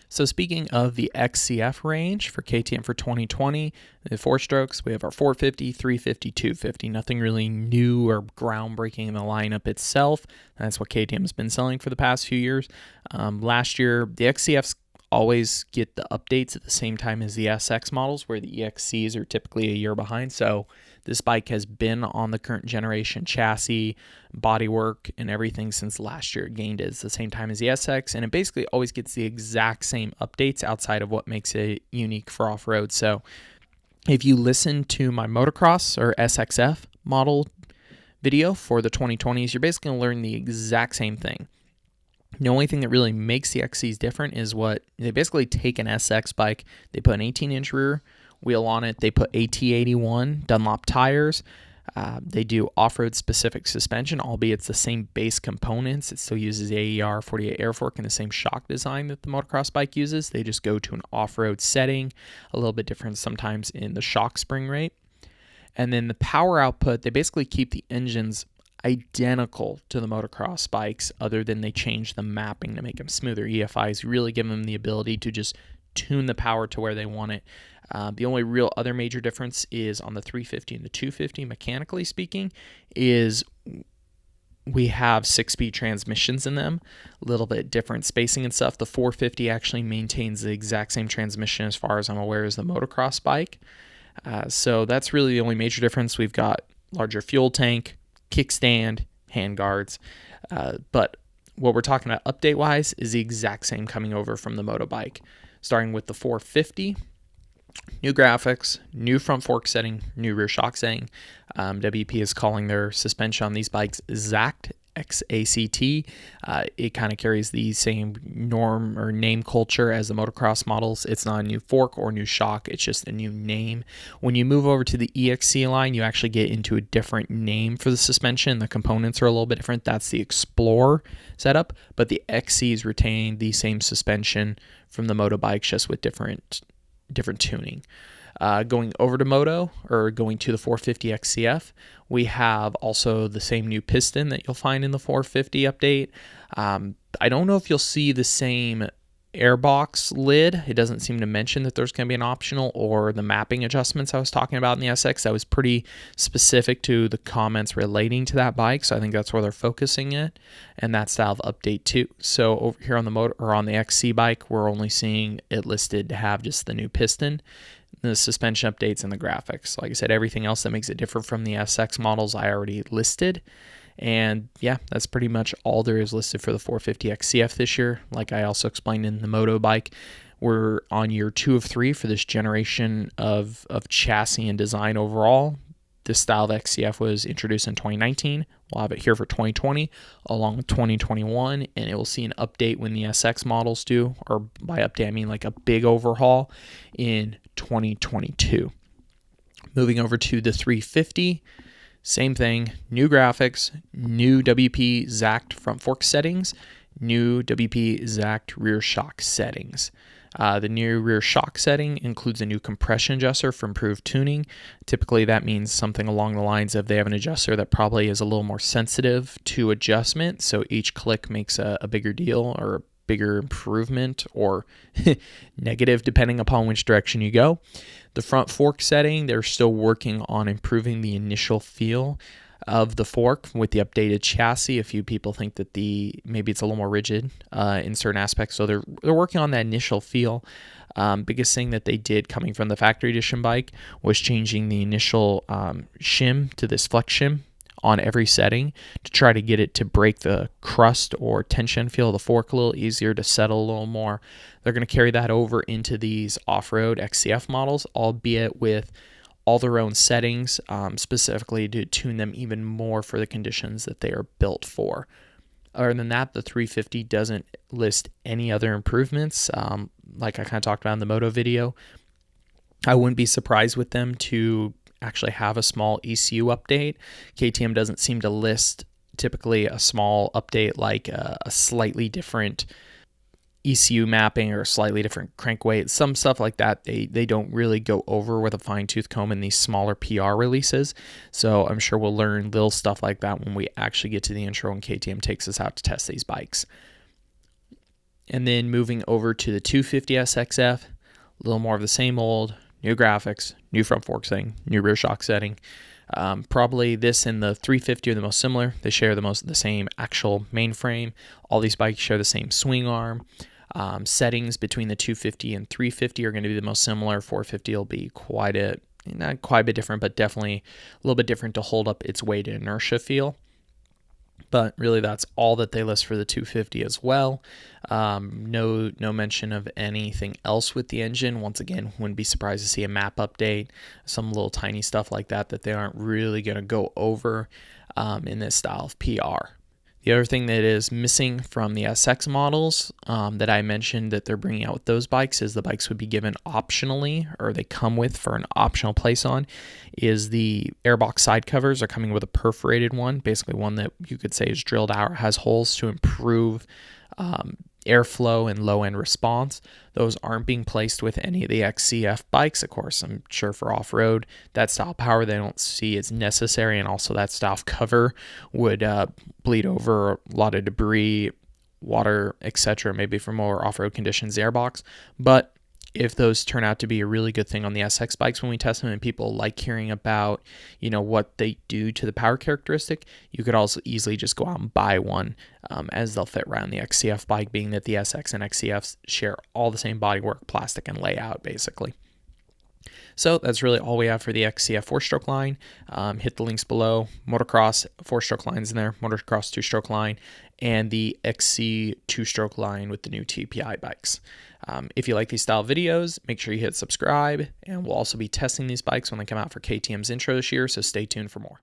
So speaking of the XCF range for KTM for 2020, the 4-strokes, we have our 450, 350, 250. Nothing really new or groundbreaking in the lineup itself. That's what KTM has been selling for the past few years. Last year, the XCFs always get the updates at the same time as the SX models, where the EXCs are typically a year behind. So this bike has been on the current generation chassis, bodywork, and everything since last year. It gained it at the same time as the SX, and it basically always gets the exact same updates outside of what makes it unique for off-road. So if you listen to my motocross or SXF model video for the 2020s, you're basically going to learn the exact same thing. The only thing that really makes the XCs different is what they basically take an SX bike, they put an 18-inch rear wheel on it, they put AT81 Dunlop tires, they do off-road specific suspension, albeit it's the same base components. It still uses the AER 48 air fork and the same shock design that the motocross bike uses. They just go to an off-road setting, a little bit different sometimes in the shock spring rate. And then the power output, they basically keep the engines identical to the motocross bikes, other than they change the mapping to make them smoother. EFIs really give them the ability to just tune the power to where they want it. The only real other major difference is on the 350 and the 250, mechanically speaking, is we have 6-speed transmissions in them, a little bit different spacing and stuff. The 450 actually maintains the exact same transmission as far as I'm aware as the motocross bike. So that's really the only major difference. We've got larger fuel tank, kickstand, handguards, but what we're talking about update-wise is the exact same coming over from the motobike. Starting with the 450, new graphics, new front fork setting, new rear shock setting. WP is calling their suspension on these bikes ZACT, XACT. It kind of carries the same norm or name culture as the motocross models. It's not a new fork or new shock, it's just a new name. When you move over to the EXC line, you actually get into a different name for the suspension. The components are a little bit different. That's the Explorer setup, but the XCs retain the same suspension from the motobikes, just with different tuning. Going over to moto, or going to the 450 XCF, we have also the same new piston that you'll find in the 450 update. I don't know if you'll see the same airbox lid. It doesn't seem to mention that there's going to be an optional, or the mapping adjustments I was talking about in the SX. That was pretty specific to the comments relating to that bike, so I think that's where they're focusing it, and that style of update too. So over here on the motor, or on the XC bike, we're only seeing it listed to have just the new piston, the suspension updates, and the graphics. Like I said, everything else that makes it different from the SX models I already listed. And yeah, that's pretty much all there is listed for the 450 XCF this year. Like I also explained in the moto bike, we're on year 2 of 3 for this generation of chassis and design overall. This style of XCF was introduced in 2019. We'll have it here for 2020 along with 2021, and it will see an update when the SX models do, or by update I mean like a big overhaul in 2022. Moving over to the 350, same thing, new graphics, new WP ZACT front fork settings, new WP ZACT rear shock settings. The new rear shock setting includes a new compression adjuster for improved tuning. Typically that means something along the lines of they have an adjuster that probably is a little more sensitive to adjustment, so each click makes a bigger deal, or a bigger improvement, or negative depending upon which direction you go. The front fork setting, they're still working on improving the initial feel of the fork with the updated chassis. A few people think that maybe it's a little more rigid in certain aspects, so they're working on that initial feel. Biggest thing that they did coming from the factory edition bike was changing the initial shim to this flex shim on every setting to try to get it to break the crust or tension feel of the fork a little easier, to settle a little more. They're going to carry that over into these off-road XCF models, albeit with all their own settings, specifically to tune them even more for the conditions that they are built for. Other than that, the 350 doesn't list any other improvements. Like I kind of talked about in the moto video, I wouldn't be surprised with them to actually have a small ECU update. KTM doesn't seem to list typically a small update like a slightly different ECU mapping or a slightly different crank weight, some stuff like that. They don't really go over with a fine-tooth comb in these smaller PR releases. So I'm sure we'll learn little stuff like that when we actually get to the intro and KTM takes us out to test these bikes. And then moving over to the 250 SXF, a little more of the same old, new graphics, new front fork setting, new rear shock setting. Probably this and the 350 are the most similar. They share the same actual mainframe. All these bikes share the same swing arm. Settings between the 250 and 350 are going to be the most similar. 450 will be not quite a bit different, but definitely a little bit different to hold up its weight and inertia feel. But really, that's all that they list for the 250 as well. No mention of anything else with the engine. Once again, wouldn't be surprised to see a map update, some little tiny stuff like that they aren't really going to go over in this style of PR. The other thing that is missing from the SX models that I mentioned that they're bringing out with those bikes is the bikes would be given optionally, or they come with for an optional place on, is the Airbox side covers are coming with a perforated one, basically one that you could say is drilled out, has holes to improve airflow and low end response. Those aren't being placed with any of the XCF bikes. Of course, I'm sure for off-road, that style power they don't see as necessary, and also that style of cover would bleed over a lot of debris, water, etc., maybe for more off-road conditions, the Airbox. But if those turn out to be a really good thing on the SX bikes when we test them, and people like hearing about, what they do to the power characteristic, you could also easily just go out and buy one, as they'll fit around the XCF bike, being that the SX and XCFs share all the same bodywork, plastic, and layout, basically. So that's really all we have for the XCF 4-stroke line. Hit the links below. Motocross 4-stroke lines in there, motocross 2-stroke line, and the XC 2-stroke line with the new TPI bikes. If you like these style videos, make sure you hit subscribe, and we'll also be testing these bikes when they come out for KTM's intro this year, so stay tuned for more.